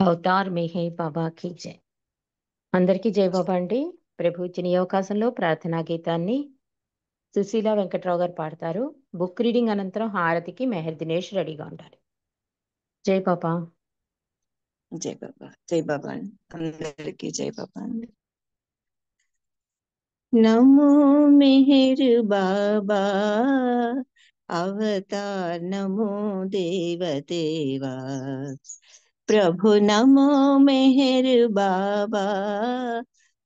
Avatar మెహే బాబా key జై. అందరికీ జై బాబా అండి. ప్రభు ఇచ్చిన ఈ అవకాశంలో ప్రార్థనా గీతాన్ని సుశీల వెంకట్రావు గారు పాడతారు. బుక్ రీడింగ్ అనంతరం హారతికి మెహర్ దినేష్ రెడీగా ఉండాలి. జై బాబా. జై బాబా. జై బాబా అండి. అందరికీ జై బాబా అండి. నమో మెహర్ బాబా అవతార్ నమో దేవదేవా ప్రభు నమో మెహర్ బాబా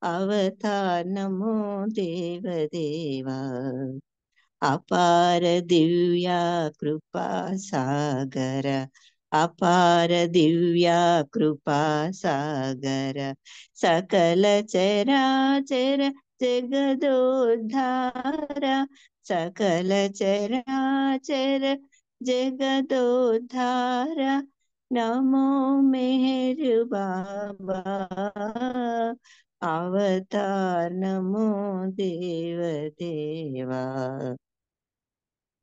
అవతార్ నమో దేవదేవా అపార దివ్యా కృపా సాగర అపార దివ్యా కృపా సాగర సకల చరాచర జగదోద్ధార సకల చరాచర జగదోద్ధార నమో మెహర్ బాబా అవతార్ నమో దేవదేవా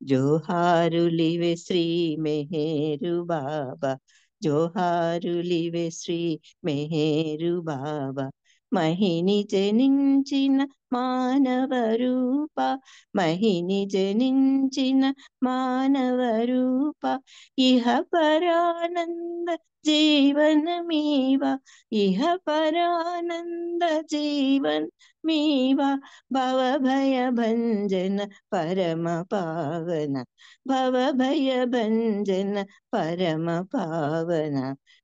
జోహారులివే శ్రీ మెహేరు బాబా జోహారులివే శ్రీ మెహేరు బాబా మహిని జనించిన మానవ రూప మహిని జనించిన మానవ రూప ఇహ పరానంద జీవనమీవ ఇహ పరానంద జీవన్ మీవా భవ భయ భంజన పరమ పావన భవ భయ భంజన పరమ పావన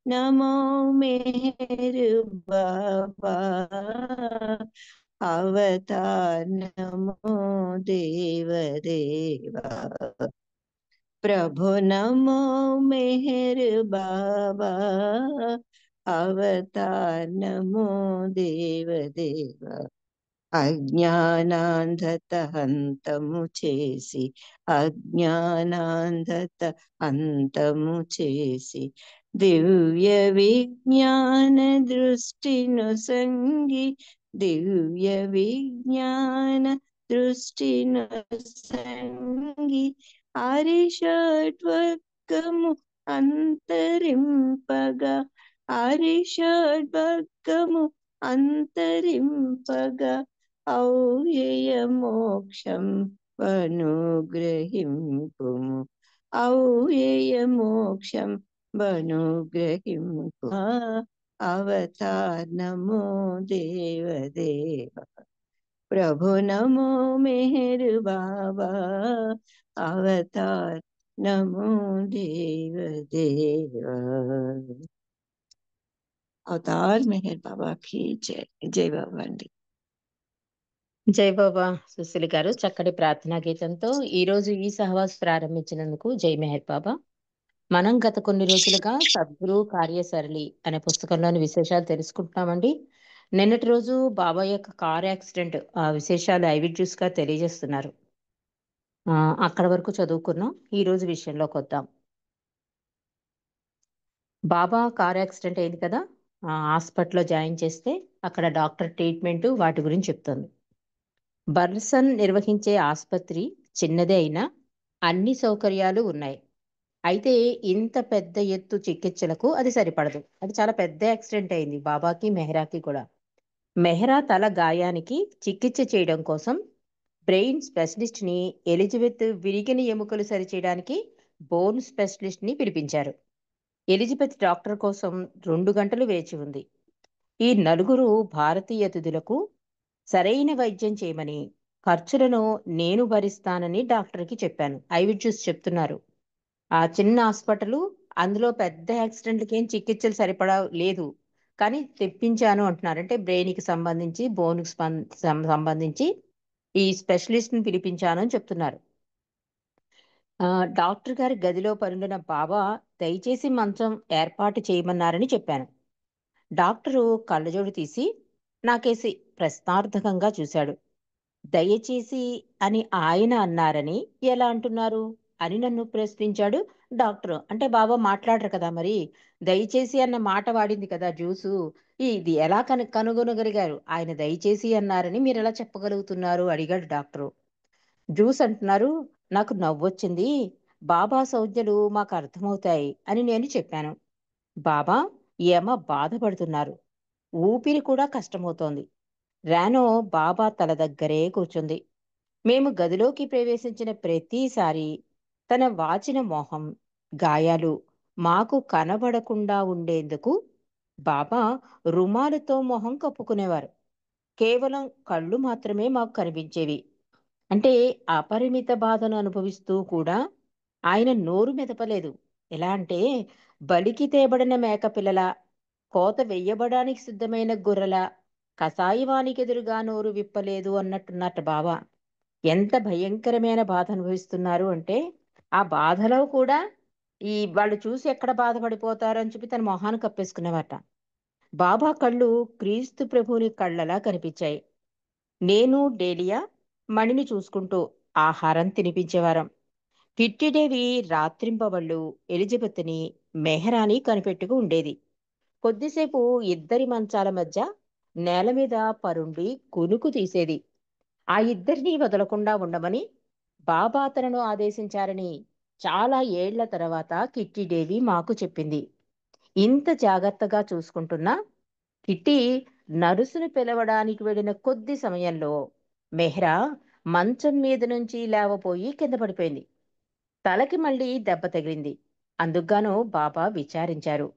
నమో మేరు బాబా అవతార్ నమో దేవదేవా ప్రభు నమో మెహర్ బాబా అవతార్ నమో దేవదేవా అజ్ఞానాంధత హంతము చేసి అజ్ఞానాంధత అంతము చేసి దివ్య విజ్ఞాన దృష్టిను సంగి దివ్య విజ్ఞాన దృష్టిను సంగి ఆరిషడ్వర్గము అంతరింపగా ఆరిషడ్వర్గము అంతరింపగా ఔయయ మోక్షం అనుగ్రహింపుము ఔయయ మోక్షం అనుగ్రహింపు అవతార్ నమో దేవదేవ ప్రభు నమో మెహర్ బాబా అవతార్ నమో దేవదేవ అవతార్ మెహర్ బాబా की జై. జై బాబా అండి. జై బాబా. సుశీల గారు చక్కటి ప్రార్థనా గీతంతో ఈ రోజు ఈ సహవాస్ ప్రారంభించినందుకు జై మెహర్ బాబా. మనం గత కొన్ని రోజులుగా సద్గురు కార్యసరళి అనే పుస్తకంలోని విశేషాలు తెలుసుకుంటున్నామండి. నిన్నటి రోజు బాబా యొక్క కార్ యాక్సిడెంట్ ఆ విశేషాలు ఐవిడ్యూస్ గా తెలియజేస్తున్నారు. అక్కడ వరకు చదువుకున్నాం. ఈ రోజు విషయంలోకి వద్దాం. బాబా కార్ యాక్సిడెంట్ అయింది కదా, హాస్పిటల్లో జాయిన్ చేస్తే అక్కడ డాక్టర్ ట్రీట్మెంట్ వాటి గురించి చెప్తుంది. బర్సన్ నిర్వహించే ఆసుపత్రి చిన్నదే అయినా అన్ని సౌకర్యాలు ఉన్నాయి. అయితే ఇంత పెద్ద ఎత్తు చికిత్సలకు అది సరిపడదు. అది చాలా పెద్ద యాక్సిడెంట్ అయింది బాబాకి మెహ్రాకి కూడా. మెహ్రా తల గాయానికి చికిత్స చేయడం కోసం బ్రెయిన్ స్పెషలిస్ట్ ని, ఎలిజబెత్ విరిగిన ఎముకలు సరిచేయడానికి బోన్ స్పెషలిస్ట్ ని పిలిపించారు. ఎలిజబెత్ డాక్టర్ కోసం 2 గంటలు వేచి ఉంది. ఈ నలుగురు భారతీయ అతిథులకు సరైన వైద్యం చేయమని, ఖర్చులను నేను భరిస్తానని డాక్టర్కి చెప్పాను. ఐవిడ్యూస్ చెప్తున్నారు. ఆ చిన్న హాస్పిటల్, అందులో పెద్ద యాక్సిడెంట్లకి ఏం చికిత్సలు సరిపడా లేదు, కానీ తెప్పించాను అంటున్నారు. అంటే బ్రెయిన్కి సంబంధించి, బోన్కి సంబంధించి ఈ స్పెషలిస్ట్ని పిలిపించాను అని చెప్తున్నారు. డాక్టర్ గారి గదిలో పరుండిన బాబా దయచేసి మంచం ఏర్పాటు చేయమన్నారని చెప్పాను. డాక్టరు కళ్ళజోడు తీసి నాకేసి ప్రశ్నార్థకంగా చూశాడు. దయచేసి అని ఆయన అన్నారని ఎలా అంటున్నారు అని నన్ను ప్రశ్నించాడు డాక్టర్. అంటే బాబా మాట్లాడరు కదా, మరి దయచేసి అన్న మాట వాడింది కదా జ్యూసు, ఇది ఎలా కనుగొనగలిగారు? ఆయన దయచేసి అన్నారని మీరు ఎలా చెప్పగలుగుతున్నారు అడిగాడు డాక్టరు. జ్యూస్ అంటున్నారు, నాకు నవ్వొచ్చింది. బాబా సంజ్ఞలు మాకు అర్థమవుతాయి అని నేను చెప్పాను. బాబా యమ బాధపడుతున్నారు. ఊపిరి కూడా కష్టమవుతోంది. రానో బాబా తల దగ్గరే కూర్చుంది. మేము గదిలోకి ప్రవేశించిన ప్రతిసారి తన వాచిన మొహం, గాయాలు మాకు కనబడకుండా ఉండేందుకు బాబా రుమాలుతో మొహం కప్పుకునేవారు. కేవలం కళ్ళు మాత్రమే మాకు కనిపించేవి. అంటే అపరిమిత బాధను అనుభవిస్తూ కూడా ఆయన నోరు మెదపలేదు. ఎలా అంటే బలికి తేబడిన మేకపిల్లల, కోత వెయ్యబడానికి సిద్ధమైన గొర్రెల, కసాయివానికెదురుగా నోరు విప్పలేదు అన్నట్టున్నట్టు బాబా. ఎంత భయంకరమైన బాధ అనుభవిస్తున్నారు అంటే, ఆ బాధలో కూడా వాళ్ళు చూసి ఎక్కడ బాధపడిపోతారని చెప్పి తన మొహాన్ని కప్పేసుకునేవాట. బాబా కళ్ళు క్రీస్తు ప్రభువుని కళ్ళలా కనిపించాయి. నేను డేలియా మణిని చూసుకుంటూ ఆహారం తినిపించేవారం. కిట్టిడేవి రాత్రింబవళ్ళు ఎలిజబెత్ని, మెహరాని కనిపెట్టుకు ఉండేది. కొద్దిసేపు ఇద్దరి మంచాల మధ్య నేల మీద పరుండి కునుకు తీసేది. ఆ ఇద్దరినీ వదలకుండా ఉండమని బాబా తనను ఆదేశించారని చాలా ఏళ్ల తర్వాత కిట్టిడేవి మాకు చెప్పింది. ఇంత జాగ్రత్తగా చూసుకుంటున్నా కిట్టి నరుసును పిలవడానికి వెళ్ళిన కొద్ది సమయంలో మెహ్రా మంచం మీద నుంచి లేవపోయి కింద పడిపోయింది. తలకి మళ్ళీ దెబ్బ తగిలింది. అందుకుగాను బాబా విచారించారు.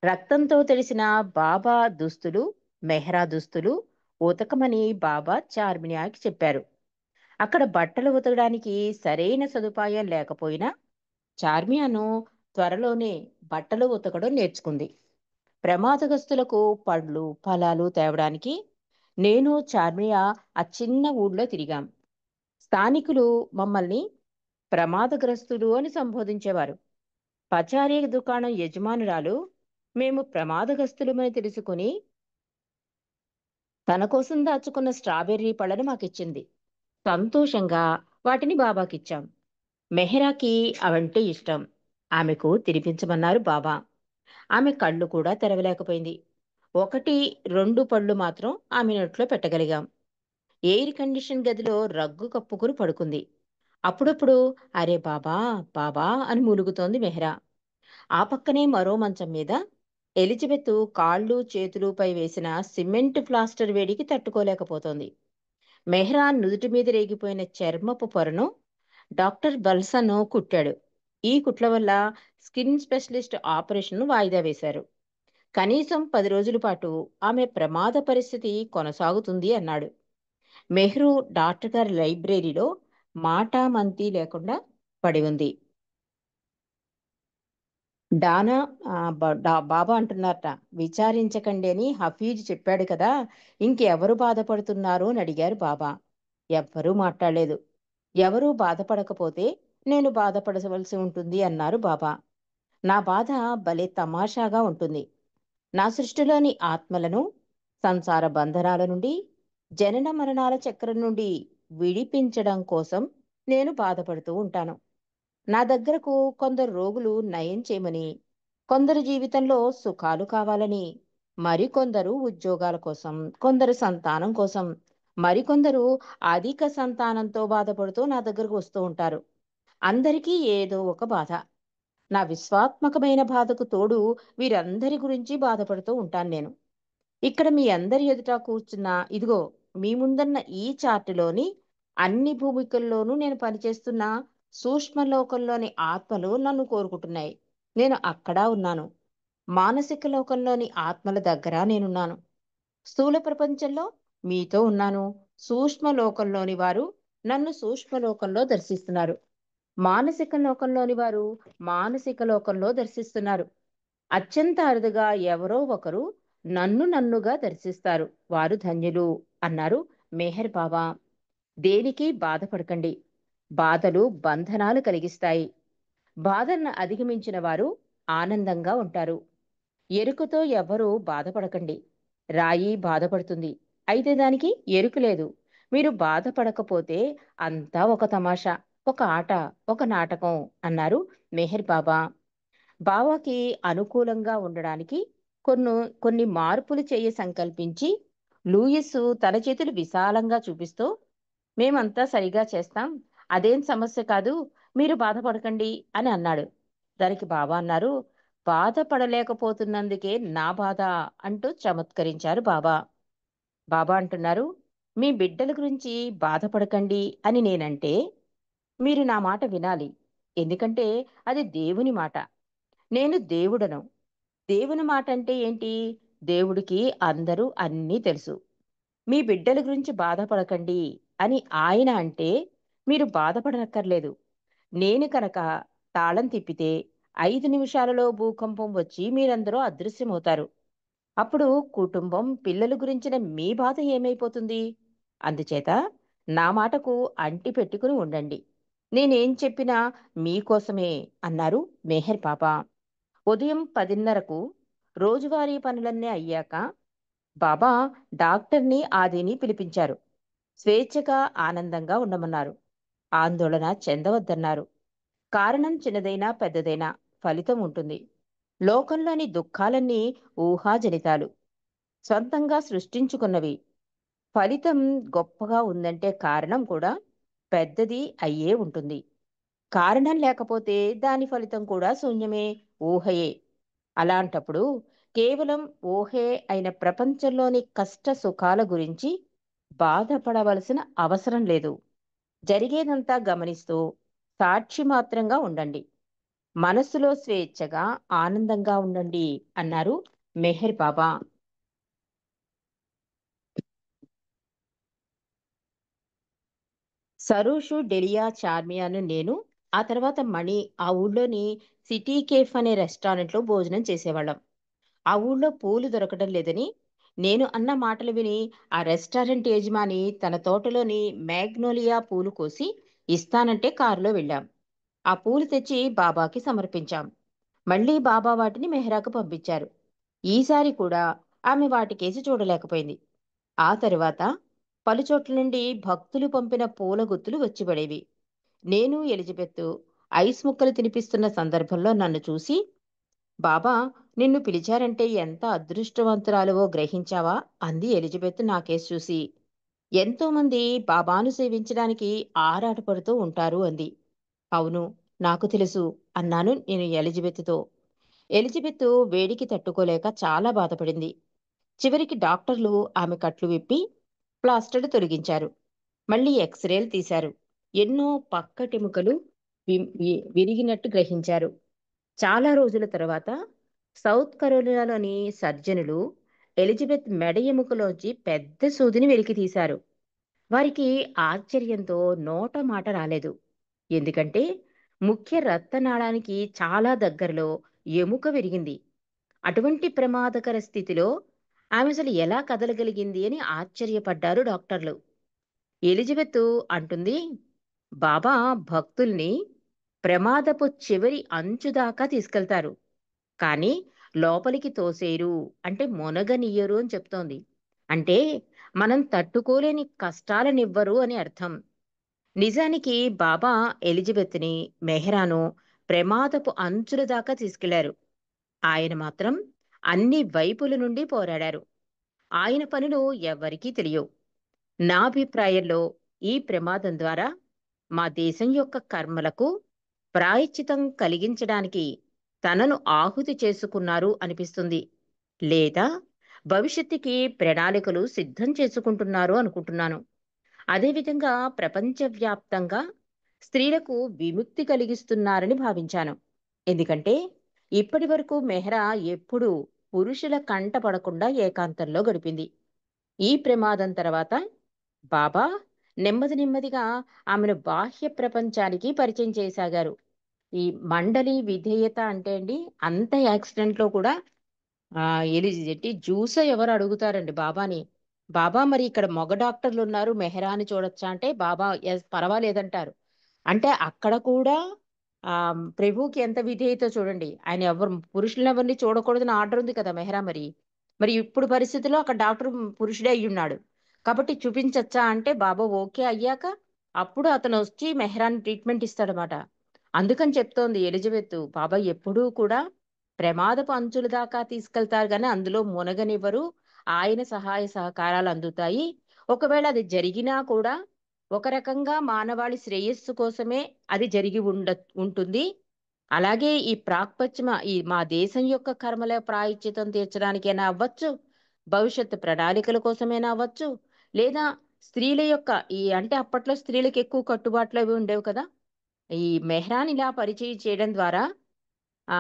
రక్తంతో తెలిసిన బాబా దుస్తులు, మెహ్రా దుస్తులు ఉతకమని బాబా చార్మియాకి చెప్పారు. అక్కడ బట్టలు ఉతకడానికి సరైన సదుపాయం లేకపోయినా చార్మియాను త్వరలోనే బట్టలు ఉతకడం నేర్చుకుంది. ప్రమాదగస్తులకు పండ్లు, ఫలాలు తేవడానికి నేను, చార్మియా ఆ చిన్న ఊళ్ళో తిరిగాం. స్థానికులు మమ్మల్ని ప్రమాదగ్రస్తులు అని సంబోధించేవారు. పచారీ దుకాణం యజమానురాలు మేము ప్రమాదగస్తులమని తెలుసుకుని తన కోసం దాచుకున్న స్ట్రాబెర్రీ పళ్ళను మాకిచ్చింది. సంతోషంగా వాటిని బాబాకిచ్చాం. మెహ్రాకి అవంటే ఇష్టం. ఆమెకు తినిపించమన్నారు బాబా. ఆమె కళ్ళు కూడా తెరవలేకపోయింది. 1, 2 పళ్ళు మాత్రం ఆమె నోట్లో పెట్టగలిగాం. ఎయిర్ కండిషన్ గదిలో రగ్గు కప్పుకుని పడుకుంది. అప్పుడప్పుడు అరే బాబా, బాబా అని మూలుగుతోంది మెహ్రా. ఆ పక్కనే మరో మంచం మీద ఎలిజబెత్ కాళ్ళు చేతులుపై వేసిన సిమెంట్ ప్లాస్టర్ వేడికి తట్టుకోలేకపోతోంది. మెహ్రా నుదుటి మీద రేగిపోయిన చర్మపు పొరను డాక్టర్ బల్సన్ కుట్టాడు. ఈ కుట్ల వల్ల స్కిన్ స్పెషలిస్ట్ ఆపరేషన్ వాయిదా వేశారు. కనీసం 10 రోజుల పాటు ఆమె ప్రమాద పరిస్థితి కొనసాగుతుంది అన్నాడు. మెహ్రూ డాక్టర్ గారి లైబ్రరీలో మాటా మంతి లేకుండా పడి ఉంది. డానా బాబా అంటున్నారట, విచారించకండి అని హఫీజ్ చెప్పాడు కదా, ఇంకెవరు బాధపడుతున్నారు అని అడిగారు బాబా. ఎవ్వరూ మాట్లాడలేదు. ఎవరూ బాధపడకపోతే నేను బాధపడవలసి ఉంటుంది అన్నారు బాబా. నా బాధ భలే తమాషాగా ఉంటుంది. నా సృష్టిలోని ఆత్మలను సంసార బంధనాల నుండి, జనన మరణాల చక్రం నుండి విడిపించడం కోసం నేను బాధపడుతూ ఉంటాను. నా దగ్గరకు కొందరు రోగులు నయం చేయమని, కొందరు జీవితంలో సుఖాలు కావాలని, మరికొందరు ఉద్యోగాల కోసం, కొందరు సంతానం కోసం, మరికొందరు అధిక సంతానంతో బాధపడుతూ నా దగ్గరకు వస్తూ ఉంటారు. అందరికీ ఏదో ఒక బాధ. నా విశ్వాత్మకమైన బాధకు తోడు వీరందరి గురించి బాధపడుతూ ఉంటాను నేను. ఇక్కడ మీ అందరి ఎదుట కూర్చున్న ఇదిగో మీ ముందన్న ఈ చార్టులోని అన్ని భూమికల్లోనూ నేను పనిచేస్తున్న సూక్ష్మలోకంలోని ఆత్మలు నన్ను కోరుకుంటున్నాయి. నేను అక్కడ ఉన్నాను. మానసిక లోకంలోని ఆత్మల దగ్గర నేనున్నాను. స్థూల ప్రపంచంలో మీతో ఉన్నాను. సూక్ష్మ లోకంలోని వారు నన్ను సూక్ష్మ లోకంలో దర్శిస్తున్నారు. మానసిక లోకంలోని వారు మానసిక లోకంలో దర్శిస్తున్నారు. అత్యంత అరుదుగా ఎవరో ఒకరు నన్నుగా దర్శిస్తారు. వారు ధన్యులు అన్నారు మెహర్ బాబా. దేనికి బాధపడకండి. బాధలు బంధనాలు కలిగిస్తాయి. బాధలను అధిగమించిన వారు ఆనందంగా ఉంటారు. ఎరుకతో ఎవ్వరూ బాధపడకండి. రాయి బాధపడుతుంది. అయితే దానికి ఎరుకు లేదు. మీరు బాధపడకపోతే అంతా ఒక తమాషా, ఒక ఆట, ఒక నాటకం అన్నారు మెహర్ బాబా. బావాకి అనుకూలంగా ఉండడానికి కొన్ని కొన్ని మార్పులు సంకల్పించి లూయిస్ తన చేతులు విశాలంగా చూపిస్తూ మేమంతా సరిగా చేస్తాం, అదేం సమస్య కాదు, మీరు బాధపడకండి అని అన్నాడు. దానికి బాబా అన్నారు, బాధపడలేకపోతున్నందుకే నా బాధ అంటూ చమత్కరించారు బాబా. బాబా అంటున్నారు, మీ బిడ్డల గురించి బాధపడకండి అని నేనంటే మీరు నా మాట వినాలి. ఎందుకంటే అది దేవుని మాట. నేను దేవుడను. దేవుని మాట అంటే ఏంటి? దేవుడికి అందరూ అన్నీ తెలుసు. మీ బిడ్డల గురించి బాధపడకండి అని ఆయన అంటే మీరు బాధపడనక్కర్లేదు. నేను కనుక తాళం తిప్పితే 5 నిమిషాలలో భూకంపం వచ్చి మీరందరూ అదృశ్యమవుతారు. అప్పుడు కుటుంబం, పిల్లల గురించిన మీ బాధ ఏమైపోతుంది? అందుచేత నా మాటకు అంటి పెట్టుకుని ఉండండి. నేనేం చెప్పినా మీకోసమే అన్నారు మెహర్ బాబా. ఉదయం 10:30కు రోజువారీ పనులన్నీ అయ్యాక బాబా డాక్టర్ని ఆదిని పిలిపించారు. స్వేచ్ఛగా ఆనందంగా ఉండమన్నారు. ఆందోళన చెందవద్దన్నారు. కారణం చిన్నదైనా పెద్దదైనా ఫలితం ఉంటుంది. లోకంలోని దుఃఖాలన్నీ ఊహాజనితాలు, స్వంతంగా సృష్టించుకున్నవి. ఫలితం గొప్పగా ఉందంటే కారణం కూడా పెద్దది అయ్యే ఉంటుంది. కారణం లేకపోతే దాని ఫలితం కూడా శూన్యమే, ఊహయే. అలాంటప్పుడు కేవలం ఊహే అయిన ప్రపంచంలోని కష్ట సుఖాల గురించి బాధపడవలసిన అవసరం లేదు. జరిగేదంతా గమనిస్తూ సాక్షి మాత్రంగా ఉండండి. మనస్సులో స్వేచ్ఛగా ఆనందంగా ఉండండి అన్నారు మెహర్ బాబా. సరూషు, డెలియా, చార్మియాను నేను, ఆ తర్వాత మణి ఆ ఊళ్ళోని సిటీ కేఫ్ అనే రెస్టారెంట్లో భోజనం చేసేవాళ్ళం. ఆ ఊళ్ళో పూలు దొరకడం లేదని నేను అన్న మాటలు విని ఆ రెస్టారెంట్ యజమాని తన తోటలోని మ్యాగ్నోలియా పూలు కోసి ఇస్తానంటే కారులో వెళ్ళాం. ఆ పూలు తెచ్చి బాబాకి సమర్పించాం. మళ్ళీ బాబా వాటిని మెహ్రాకు పంపించారు. ఈసారి కూడా ఆమె వాటికేసి చూడలేకపోయింది. ఆ తరువాత పలుచోట్ల నుండి భక్తులు పంపిన పూల గుత్తులు వచ్చిపడేవి. నేను ఎలిజబెత్ ఐస్ ముక్కలు తినిపిస్తున్న సందర్భంలో నన్ను చూసి, బాబా నిన్ను పిలిచారంటే ఎంత అదృష్టవంతురాలువో గ్రహించావా అంది ఎలిజబెత్ నాకేసి చూసి. ఎంతో మంది బాబాను సేవించడానికి ఆరాటపడుతూ ఉంటారు అంది. అవును, నాకు తెలుసు అన్నాను నేను ఎలిజబెత్తో. ఎలిజబెత్ వేడికి తట్టుకోలేక చాలా బాధపడింది. చివరికి డాక్టర్లు ఆమె కట్లు విప్పి ప్లాస్టర్లు తొలగించారు. మళ్ళీ ఎక్స్రేలు తీశారు. ఎన్నో పక్కటెముకలు విరిగినట్టు గ్రహించారు. చాలా రోజుల తర్వాత సౌత్ కరోలినాలోని సర్జనులు ఎలిజబెత్ మెడ ఎముకలోంచి పెద్ద సూదిని వెలికి తీశారు. వారికి ఆశ్చర్యంతో నోట మాట రాలేదు. ఎందుకంటే ముఖ్య రక్తనాళానికి చాలా దగ్గరలో ఎముక విరిగింది. అటువంటి ప్రమాదకర స్థితిలో ఆమె అసలు ఎలా కదలగలిగింది అని ఆశ్చర్యపడ్డారు డాక్టర్లు. ఎలిజబెత్ అంటుంది, బాబా భక్తుల్ని ప్రమాదపు చివరి అంచు దాకా తీసుకెళ్తారు. కానీ లోపలికి తోసేరు, అంటే మొనగనియ్యరు అని చెప్తోంది. అంటే మనం తట్టుకోలేని కష్టాలనివ్వరు అని అర్థం. నిజానికి బాబా ఎలిజబెత్ని, మెహ్రాను ప్రమాదపు అంచుల దాకా తీసుకెళ్లారు. ఆయన మాత్రం అన్ని వైపుల నుండి పోరాడారు. ఆయన పనులు ఎవ్వరికీ తెలియవు. నా అభిప్రాయంలో ఈ ప్రమాదం ద్వారా మా దేశం యొక్క కర్మలకు ప్రాయశ్చితం కలిగించడానికి తనను ఆహుతి చేసుకున్నారు అనిపిస్తుంది. లేదా భవిష్యత్తుకి ప్రణాళికలు సిద్ధం చేసుకుంటున్నారు అనుకుంటున్నాను. అదేవిధంగా ప్రపంచవ్యాప్తంగా స్త్రీలకు విముక్తి కలిగిస్తున్నారని భావించాను. ఎందుకంటే ఇప్పటి వరకు మెహ్రా ఎప్పుడూ పురుషుల కంట పడకుండా ఏకాంతంలో గడిపింది. ఈ ప్రమాదం తర్వాత బాబా నెమ్మది నెమ్మదిగా ఆమెను బాహ్య ప్రపంచానికి పరిచయం చేసాగారు. ఈ మండలి విధేయత అంటే అండి, అంత యాక్సిడెంట్లో కూడా ఎలిజిబెట్టి జ్యూస్ ఎవరు అడుగుతారండి బాబాని. బాబా మరి ఇక్కడ మగ డాక్టర్లు ఉన్నారు, మెహరాని చూడొచ్చా అంటే బాబా ఎస్ పర్వాలేదంటారు. అంటే అక్కడ కూడా ప్రభువుకి ఎంత విధేయత చూడండి. ఆయన ఎవరు పురుషులను ఎవరిని చూడకూడదని ఆర్డర్ ఉంది కదా మెహరా మరి. మరి ఇప్పుడు పరిస్థితిలో అక్కడ డాక్టర్ పురుషుడే అయ్యున్నాడు. కాబట్టి చూపించచ్చా అంటే బాబా ఓకే అయ్యాక అప్పుడు అతను వచ్చి మెహరాని ట్రీట్మెంట్ ఇస్తాడనమాట. అందుకని చెప్తోంది ఎలిజబెత్, బాబా ఎప్పుడూ కూడా ప్రమాదపు అంచుల దాకా తీసుకెళ్తారు గాని అందులో మునగనివ్వరు. ఆయన సహాయ సహకారాలు అందుతాయి. ఒకవేళ అది జరిగినా కూడా ఒక రకంగా మానవాళి శ్రేయస్సు కోసమే అది జరిగి ఉంటుంది. అలాగే ఈ ప్రాక్పశ్చిమ ఈ మా దేశం యొక్క కర్మల ప్రాయశ్చితం తీర్చడానికైనా అవ్వచ్చు, భవిష్యత్తు ప్రణాళికల కోసమైనా అవ్వచ్చు, లేదా స్త్రీల యొక్క అంటే అప్పట్లో స్త్రీలకు ఎక్కువ కట్టుబాట్లు అవి ఉండేవి కదా. ఈ మెహ్రాన్ ఇలా పరిచయం చేయడం ద్వారా ఆ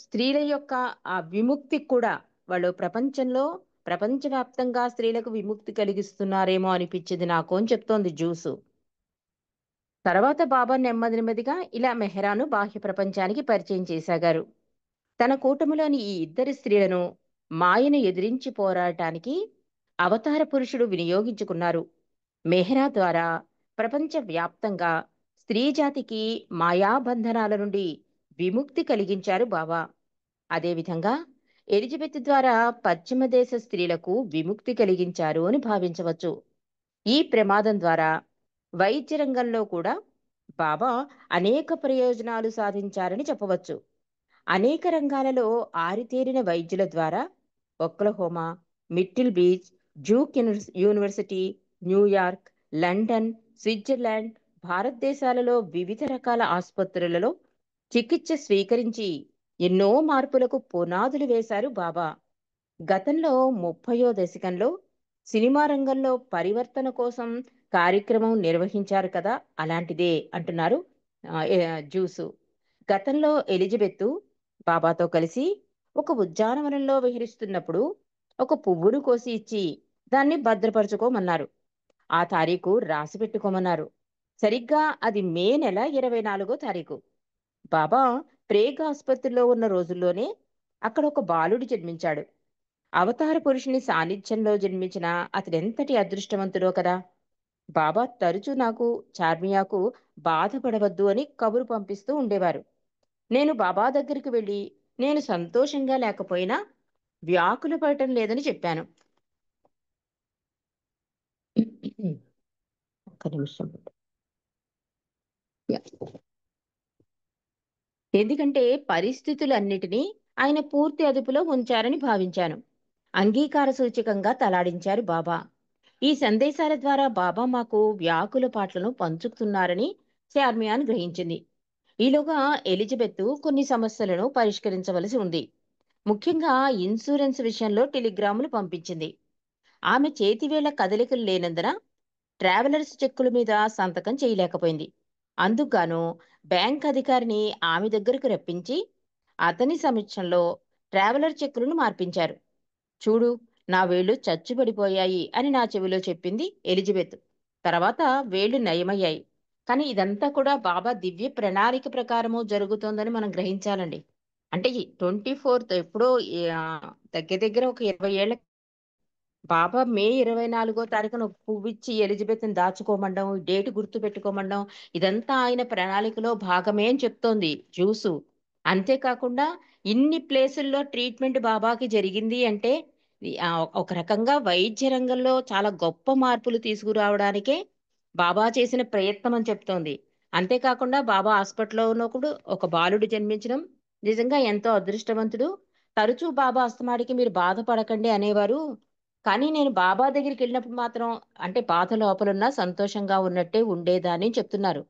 స్త్రీల యొక్క ఆ విముక్తికి కూడా వాళ్ళు ప్రపంచవ్యాప్తంగా స్త్రీలకు విముక్తి కలిగిస్తున్నారేమో అనిపించింది నాకు అని చెప్తోంది జ్యూసు. తర్వాత బాబా నెమ్మది నెమ్మదిగా ఇలా మెహ్రాను బాహ్య ప్రపంచానికి పరిచయం చేశాగారు. తన కూటమిలోని ఈ ఇద్దరి స్త్రీలను మాయను ఎదిరించి పోరాటానికి అవతార పురుషుడు వినియోగించుకున్నారు. మెహ్రా ద్వారా ప్రపంచ వ్యాప్తంగా స్త్రీ జాతికి మాయాబంధనాల నుండి విముక్తి కలిగించారు బాబా. అదేవిధంగా ఎలిజబెత్ ద్వారా పశ్చిమ దేశ స్త్రీలకు విముక్తి కలిగించారు అని భావించవచ్చు. ఈ ప్రమాదం ద్వారా వైద్య రంగంలో కూడా బాబా అనేక ప్రయోజనాలు సాధించారని చెప్పవచ్చు. అనేక రంగాలలో ఆరితేరిన వైద్యుల ద్వారా ఒక్లహోమా, మిట్టిల్ beach, Duke University, New York, London, Switzerland, భారతదేశాలలో వివిధ రకాల ఆసుపత్రులలో చికిత్స స్వీకరించి ఎన్నో మార్పులకు పునాదులు వేశారు బాబా. గతంలో 30వ దశకంలో సినిమా రంగంలో పరివర్తన కోసం కార్యక్రమం నిర్వహించారు కదా, అలాంటిదే అంటున్నారు జ్యూసు. గతంలో ఎలిజబెత్ బాబాతో కలిసి ఒక ఉద్యానవనంలో విహరిస్తున్నప్పుడు ఒక పువ్వును కోసి ఇచ్చి దాన్ని భద్రపరచుకోమన్నారు. ఆ తారీఖు రాసి పెట్టుకోమన్నారు. సరిగ్గా అది మే నెల 24వ తారీఖు. బాబా ప్రేగ్ ఆసుపత్రిలో ఉన్న రోజుల్లోనే అక్కడ ఒక బాలుడు జన్మించాడు. అవతార పురుషుని సాన్నిధ్యంలో జన్మించిన అతడెంతటి అదృష్టవంతుడో కదా. బాబా తరచూ నాకు, చార్మియాకు బాధపడవద్దు అని కబురు పంపిస్తూ ఉండేవారు. నేను బాబా దగ్గరికి వెళ్ళి నేను సంతోషంగా లేకపోయినా వ్యాకుల పడటం లేదని చెప్పాను. ఒక్క నిమిషం. ఎందుకంటే పరిస్థితులన్నిటినీ ఆయన పూర్తి అదుపులో ఉంచారని భావించాను. అంగీకార సూచకంగా తలాడించారు బాబా. ఈ సందేశాల ద్వారా బాబా మాకు వ్యాకుల పాటలను పంచుతున్నారని చార్మియాన్ గ్రహించింది. ఈలోగా ఎలిజబెత్ కొన్ని సమస్యలను పరిష్కరించవలసి ఉంది. ముఖ్యంగా ఇన్సూరెన్స్ విషయంలో టెలిగ్రాములు పంపించింది. ఆమె చేతివేళ్ల కదలికలు లేనందున ట్రావెలర్స్ చెక్కుల మీద సంతకం చేయలేకపోయింది. అందుకుగాను బ్యాంక్ అధికారిని ఆమె దగ్గరకు రప్పించి అతని సమక్షంలో ట్రావెలర్ చెక్కులను మార్పించారు. చూడు, నా వేళ్లు చచ్చుబడిపోయాయి అని నా చెవిలో చెప్పింది ఎలిజబెత్. తర్వాత వేళ్లు నయమయ్యాయి. కానీ ఇదంతా కూడా బాబా దివ్య ప్రణాళిక ప్రకారము జరుగుతోందని మనం గ్రహించాలండి. అంటే 24th ఎప్పుడో ఆ, దగ్గర దగ్గర ఒక 20 ఏళ్ల బాబా మే 24వ తారీఖున ఒక పువ్విచ్చి ఎలిజబెత్ని దాచుకోమండం, డేట్ గుర్తు పెట్టుకోమండం, ఇదంతా ఆయన ప్రణాళికలో భాగమే అని చెప్తోంది జ్యూసు. అంతేకాకుండా ఇన్ని ప్లేసుల్లో ట్రీట్మెంట్ బాబాకి జరిగింది అంటే ఒక రకంగా వైద్య రంగంలో చాలా గొప్ప మార్పులు తీసుకురావడానికే బాబా చేసిన ప్రయత్నం అని చెప్తోంది. అంతేకాకుండా బాబా హాస్పిటల్లో ఉన్నప్పుడు ఒక బాలుడు జన్మించడం నిజంగా ఎంతో అదృష్టవంతుడు. తరచూ బాబా అస్తమాడికి మీరు బాధపడకండి అనేవారు. కానీ నేను బాబా దగ్గరికి వెళ్ళినప్పుడు మాత్రం అంటే బాధ లోపలున్నా సంతోషంగా ఉన్నట్టే ఉండేదాన్ని అని చెప్తున్నారు.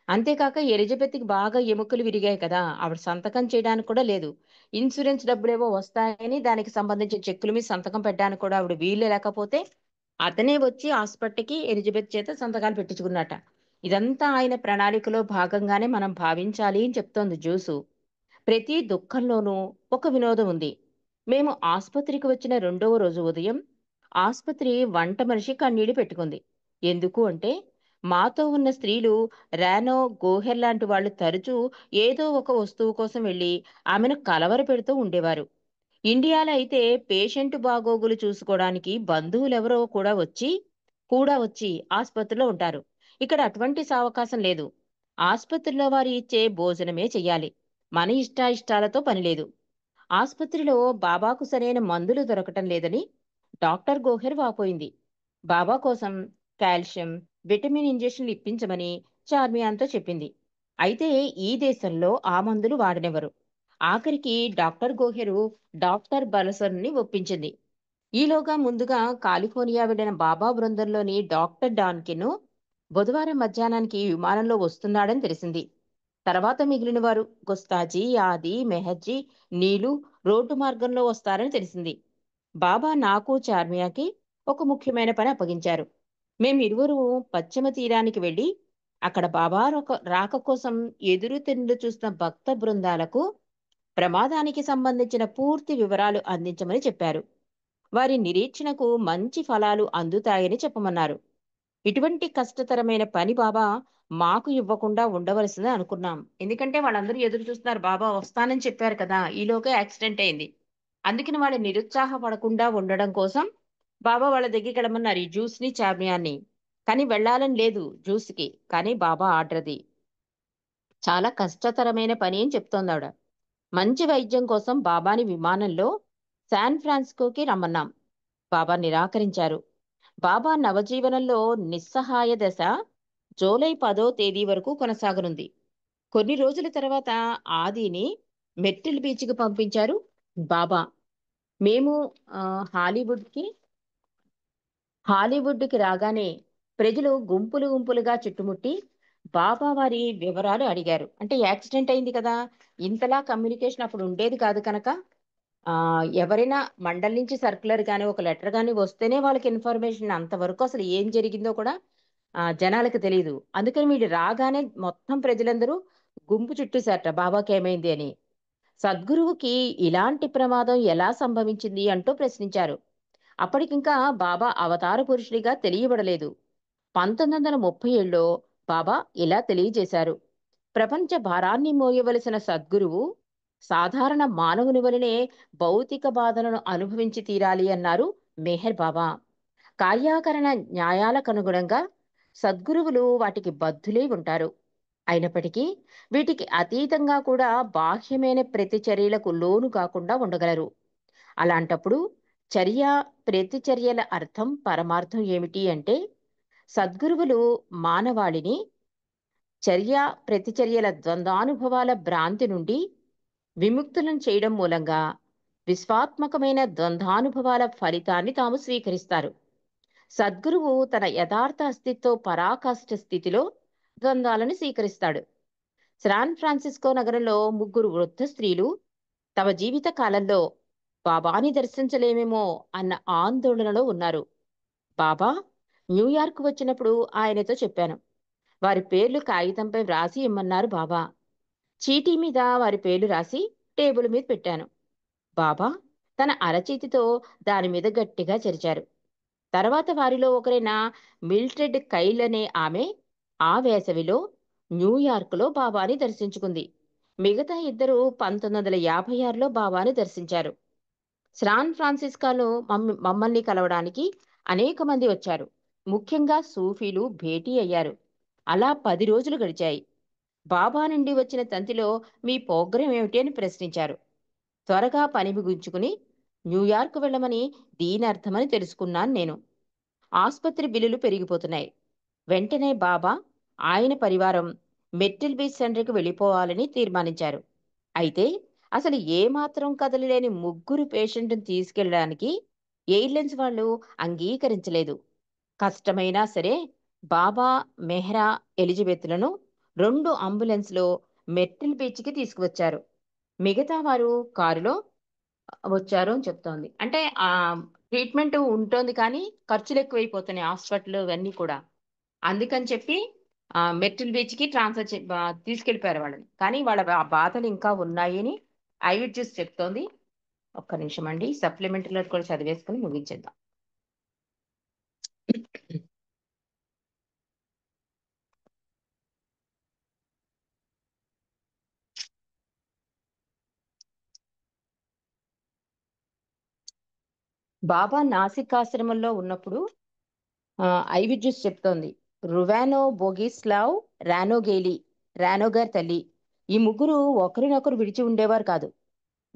అంతేకాక ఎలిజబెత్కి బాగా ఎముకలు విరిగాయి కదా, ఆవిడ సంతకం చేయడానికి కూడా లేదు. ఇన్సూరెన్స్ డబ్బులేవో వస్తాయని దానికి సంబంధించిన చెక్కుల మీద సంతకం పెట్టడానికి కూడా ఆవిడ వీలు లేకపోతే అతనే వచ్చి హాస్పిటల్కి ఎలిజబెత్ చేత సంతకాలు పెట్టించుకున్నట. ఇదంతా ఆయన ప్రణాళికలో భాగంగానే మనం భావించాలి అని చెప్తోంది జ్యూసు. ప్రతి దుఃఖంలోనూ ఒక వినోదం ఉంది. మేము ఆసుపత్రికి వచ్చిన 2వ రోజు ఉదయం ఆసుపత్రి వంట మనిషి కన్నీళ్లు పెట్టుకుంది. ఎందుకు అంటే మాతో ఉన్న స్త్రీలు రానో, గోహెర్ లాంటి వాళ్ళు తరచూ ఏదో ఒక వస్తువు కోసం వెళ్ళి ఆమెను కలవరపెడుతూ ఉండేవారు. ఇండియాలో అయితే పేషెంట్ బాగోగులు చూసుకోవడానికి బంధువులెవరో కూడా వచ్చి ఆసుపత్రిలో ఉంటారు. ఇక్కడ అటువంటి సావకాశం లేదు. ఆసుపత్రిలో వారు ఇచ్చే భోజనమే చెయ్యాలి. మన ఇష్టాయిష్టాలతో పనిలేదు. ఆసుపత్రిలో బాబాకు సరైన మందులు దొరకటం లేదని డాక్టర్ గోహెర్ వాపోయింది. బాబా కోసం కాల్షియం, విటమిన్ ఇంజెక్షన్లు ఇప్పించమని చార్మియాన్తో చెప్పింది. అయితే ఈ దేశంలో ఆ మందులు వాడనివ్వరు. ఆఖరికి డాక్టర్ గోహెరు డాక్టర్ బలసన్ని ఒప్పించింది. ఈలోగా ముందుగా కాలిఫోర్నియా వెళ్లిన బాబా బృందంలోని డాక్టర్ డాన్కిన్ బుధవారం మధ్యాహ్నానికి విమానంలో వస్తున్నాడని తెలిసింది. తర్వాత మిగిలిన వారు గుస్తాజీ, ఆది, మెహర్జీ, నీలు రోడ్డు మార్గంలో వస్తారని తెలిసింది. బాబా నాకు చార్మియాకి ఒక ముఖ్యమైన పని అప్పగించారు. మేమిరువురు పశ్చిమ తీరానికి వెళ్ళి అక్కడ బాబా రాక కోసం ఎదురు తెన్నులు చూస్తున్న భక్త బృందాలకు ప్రమాదానికి సంబంధించిన పూర్తి వివరాలు అందించమని చెప్పారు. వారి నిరీక్షణకు మంచి ఫలాలు అందుతాయని చెప్పమన్నారు. ఇటువంటి కష్టతరమైన పని బాబా మాకు ఇవ్వకుండా ఉండవలసిందని అనుకున్నాం. ఎందుకంటే వాళ్ళందరూ ఎదురు చూస్తున్నారు. బాబా వస్తానని చెప్పారు కదా! ఈలోగా యాక్సిడెంట్ అయింది. అందుకని వాళ్ళు నిరుత్సాహపడకుండా ఉండడం కోసం బాబా వాళ్ళ దగ్గరికి వెళ్ళమన్నారు ఈ జ్యూస్‌ని, చార్మియాన్ని. కానీ వెళ్ళాలని లేదు జ్యూస్‌కి. కానీ బాబా ఆర్డర్‌ది. చాలా కష్టతరమైన పని అని చెప్తోందావిడ. మంచి వైద్యం కోసం బాబాని విమానంలో శాన్ ఫ్రాన్సిస్కోకి రమ్మన్నాం. బాబా నిరాకరించారు. బాబా నవజీవనంలో నిస్సహాయ దశ జూలై 10వ తేదీ వరకు కొనసాగనుంది. కొన్ని రోజుల తర్వాత ఆదిని మెట్టిల్ బీచ్‌కి పంపించారు బాబా. మేము హాలీవుడ్‌కి హాలీవుడ్‌కి రాగానే ప్రజలు గుంపులు గుంపులుగా చుట్టుముట్టి బాబా వారి వివరాలు అడిగారు. అంటే యాక్సిడెంట్ అయింది కదా! ఇంతలా కమ్యూనికేషన్ అప్పుడు ఉండేది కాదు కనుక ఎవరైనా మండలి నుంచి సర్క్యులర్ గాని, ఒక లెటర్ గాని వస్తేనే వాళ్ళకి ఇన్ఫర్మేషన్ అంతవరకు అసలు ఏం జరిగిందో కూడా జనాలకి తెలీదు. అందుకని వీళ్ళు రాగానే మొత్తం ప్రజలందరూ గుంపు చుట్టేసారట బాబాకేమైంది అని. సద్గురువుకి ఇలాంటి ప్రమాదం ఎలా సంభవించింది అంటూ ప్రశ్నించారు. అప్పటికింకా బాబా అవతార పురుషుడిగా తెలియబడలేదు. 1937లో బాబా ఇలా తెలియజేశారు. ప్రపంచ భారాన్ని మోయవలసిన సద్గురువు సాధారణ మానవుని వలనే భౌతిక బాధలను అనుభవించి తీరాలి అన్నారు మెహర్ బాబా. కార్యాకరణ న్యాయాలకనుగుణంగా సద్గురువులు వాటికి బద్ధులై ఉంటారు. అయినప్పటికీ వీటికి అతీతంగా కూడా బాహ్యమైన ప్రతిచర్యలకు లోను కాకుండా ఉండగలరు. అలాంటప్పుడు చర్య ప్రతిచర్యల అర్థం పరమార్థం ఏమిటి అంటే సద్గురువులు మానవాళిని చర్య ప్రతిచర్యల ద్వంద్వానుభవాల భ్రాంతి నుండి విముక్తులను చేయడం మూలంగా విశ్వాత్మకమైన ద్వంద్వానుభవాల ఫలితాన్ని తాము స్వీకరిస్తారు. సద్గురువు తన యథార్థ అస్తిత్వ పరాకాష్ఠ స్థితిలో ద్వంద్వాలను స్వీకరిస్తాడు. శాన్ ఫ్రాన్సిస్కో నగరంలో ముగ్గురు వృద్ధ స్త్రీలు తమ జీవిత కాలంలో బాబాని దర్శించలేమేమో అన్న ఆందోళనలో ఉన్నారు. బాబా న్యూయార్క్ వచ్చినప్పుడు ఆయనతో చెప్పాను. వారి పేర్లు కాగితంపై వ్రాసి ఇమ్మన్నారు బాబా. చీటీ మీద వారి పేర్లు రాసి టేబుల్ మీద పెట్టాను. బాబా తన అరచేతితో దాని మీద గట్టిగా చెరిచారు. తర్వాత వారిలో ఒకరైన మిల్ట్రెడ్ కైల్ అనే ఆమె ఆ వేసవిలో న్యూయార్క్లో బాబాని దర్శించుకుంది. మిగతా ఇద్దరు 1956లో బాబాని దర్శించారు. శాన్ ఫ్రాన్సిస్కోలో మమ్మల్ని కలవడానికి అనేక మంది వచ్చారు. ముఖ్యంగా సూఫీలు భేటీ అయ్యారు. అలా 10 రోజులు గడిచాయి. బాబా నుండి వచ్చిన తంతిలో మీ ప్రోగ్రాం ఏమిటి అని ప్రశ్నించారు. త్వరగా పని ముగించుకుని న్యూయార్క్ వెళ్ళమని దీని అర్థమని తెలుసుకున్నాను నేను. ఆస్పత్రి బిల్లులు పెరిగిపోతున్నాయి. వెంటనే బాబా ఆయన పరివారం మెట్టిల్ బీచ్ సెంటర్కి వెళ్ళిపోవాలని తీర్మానించారు. అయితే అసలు ఏమాత్రం కదలలేని ముగ్గురు పేషెంట్ని తీసుకెళ్ళడానికి ఎయిర్లైన్స్ వాళ్ళు అంగీకరించలేదు. కష్టమైనా సరే బాబా, మెహ్రా, ఎలిజబెత్లను 2 అంబులెన్స్‌లో మెట్టిల్ బీచ్‌కి తీసుకువచ్చారు. మిగతా వారు కారులో వచ్చారు అని చెప్తోంది. అంటే ట్రీట్మెంట్ ఉంటోంది కానీ ఖర్చులెక్కువైపోతున్నాయి హాస్పిటల్ ఇవన్నీ కూడా. అందుకని చెప్పి మెట్టిల్ బీచ్‌కి ట్రాన్స్‌ఫర్ తీసుకెళ్ళిపోయారు వాళ్ళని. కానీ వాళ్ళ బాధలు ఇంకా ఉన్నాయని ఐ విట్నెస్ చెప్తోంది. ఒక్క నిమిషం అండి. సప్లిమెంటరీలో కూడా చదివేసుకొని ముగించేద్దాం. బాబా నాసిక్ ఆశ్రమంలో ఉన్నప్పుడు ఐవిడ్యూస్ చెప్తోంది. రువానో బోగిస్లావ్ రానోగేలి, రానో గారి తల్లి. ఈ ముగ్గురు ఒకరినొకరు విడిచి ఉండేవారు కాదు.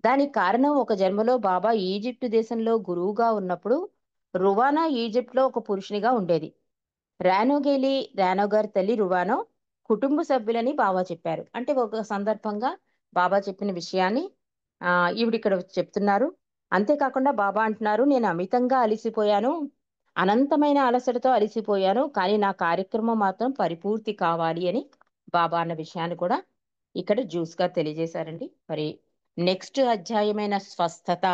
దానికి కారణం ఒక జన్మలో బాబా ఈజిప్టు దేశంలో గురువుగా ఉన్నప్పుడు రువానా ఈజిప్ట్లో ఒక పురుషునిగా ఉండేది. రానోగేలి, రానో గారి తల్లి రువానో కుటుంబ సభ్యులని బాబా చెప్పారు. అంటే ఒక సందర్భంగా బాబా చెప్పిన విషయాన్ని ఈవిడ ఇక్కడ చెప్తున్నారు. అంతేకాకుండా బాబా అంటున్నారు, నేను అమితంగా అలిసిపోయాను, అనంతమైన అలసటతో అలిసిపోయాను, కానీ నా కార్యక్రమం మాత్రం పరిపూర్తి కావాలి అని బాబా అన్న విషయాన్ని కూడా ఇక్కడ జ్యూస్ గా తెలియజేశారండి. మరి నెక్స్ట్ అధ్యాయమైన స్వస్థత,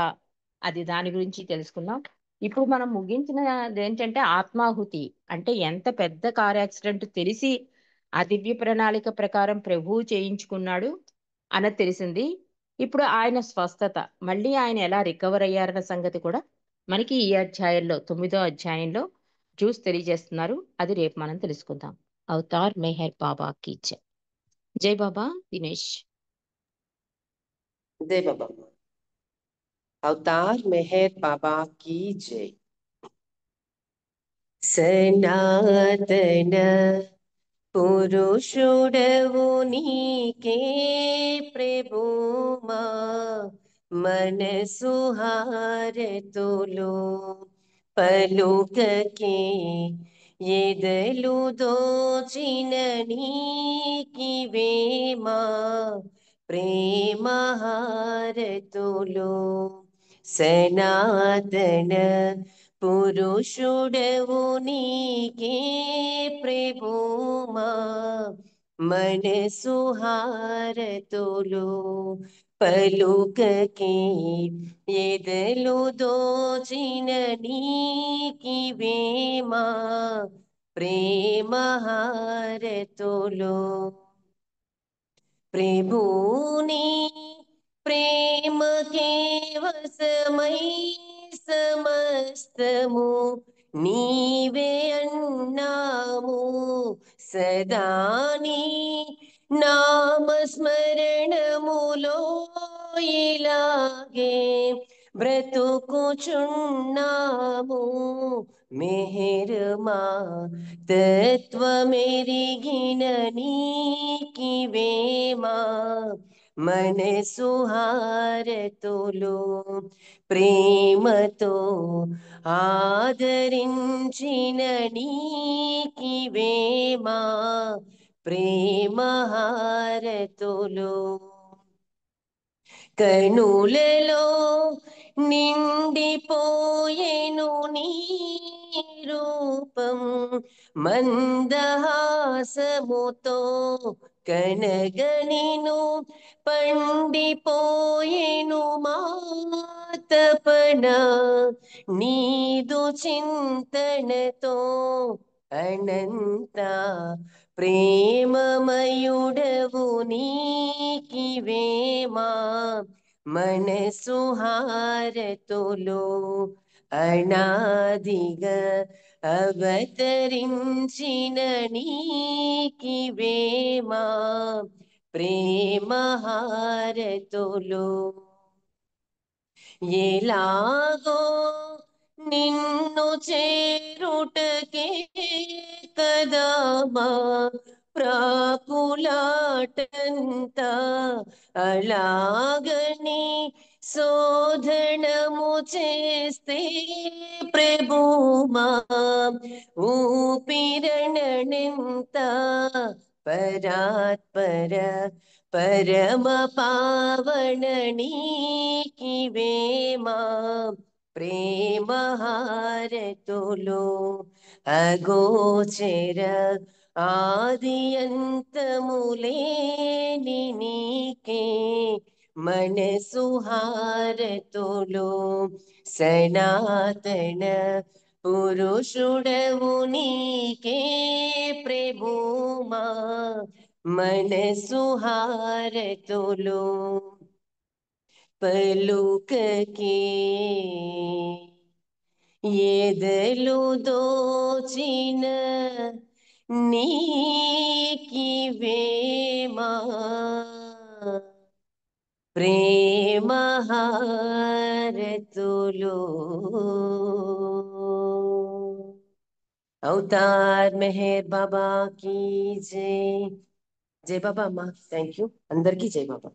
అది దాని గురించి తెలుసుకుందాం. ఇప్పుడు మనం ముగించిన ఏంటంటే ఆత్మాహుతి, అంటే ఎంత పెద్ద కార్ యాక్సిడెంట్ తెలిసి ఆ దివ్య ప్రణాళిక ప్రకారం ప్రభువు చేయించుకున్నాడు అన్నది తెలిసింది. ఇప్పుడు ఆయన స్వస్థత, మళ్ళీ ఆయన ఎలా రికవర్ అయ్యారన్న సంగతి కూడా మనకి ఈ అధ్యాయంలో 9వ అధ్యాయంలో జ్యూస్ తెలియజేస్తున్నారు. అది రేపు మనం తెలుసుకుందాం. అవతార్ మెహర్ బాబా కీ జై. జై బాబా దినేష్. जय बाबा। अवतार मेहर बाबा की जय। सनातन पुरुषुडवु नीके प्रभुमा मन सुहार तुलो पलुकके एदलु दोचिननी किवेमा प्रेमहार तुलो सनातन पुरुषुडवु नीके प्रभुमा मन सुहार तुलो पलुकके एदलु दोचिननी किवेमा प्रेमहार तुलो प्रभुनी प्रेम के वसमय समस्तमु नीवे अन्नामु सदानी नाम स्मरणमुलो इलागे ब्रतुकुచున్నాము मेहरमा तत्व मेरी गिननी की वेमा मन सुहार तुलो प्रेम तो आदरिंचिननी की वेमा प्रेम हार तुलो కనులలో నిండిపోయేను నీ రూపం మందహాసముతో కనగనిను పండిపోయేను మాతపన నీదు చింతనతో అనంత ప్రేమమయుడవు నీకివేమా मन सुहार तुलो अनादिगा अवतरिंచిన నీకివేమా ప్రేమహారతులు ఎలాగో నిన్ను చేరుటకే కదా మా ప్రాకులాటంతా అలాగని శోధనము చేస్తే ప్రభుమా ఊపిరణెంత పరాత్పర పరమ పావన నీకివేమా ప్రేమహారతులు అగోచర ఆదియంతములేని నీకే मन सुहारतुलो सनातन पुरुषुडवु नीके प्रभुमा मन सुहारतुलो पलुकके ఎదలు దోచిన నీకివేమా ప్రేమహారతులు అవతార్ మెహర్ బాబా की जय జై బాబా అమ్మా థ్యాంక్ యూ అందరికీ జై బాబా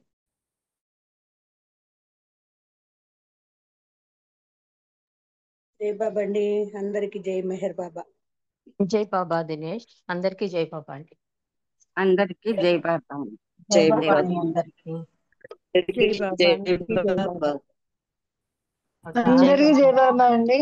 జై బాబా అండి, అందరికి జై మెహర్ బాబా. జై బాబా దినేష్, అందరికీ జై బాబా అండి. అందరికి జై బాబా. జై బాబా బాబా అండి అందరికీ. అందరికీ జై బాబా, జై అందరికీ జై బాబా. బాబా జై అందరికీ జై బాబా. బాబా అండి.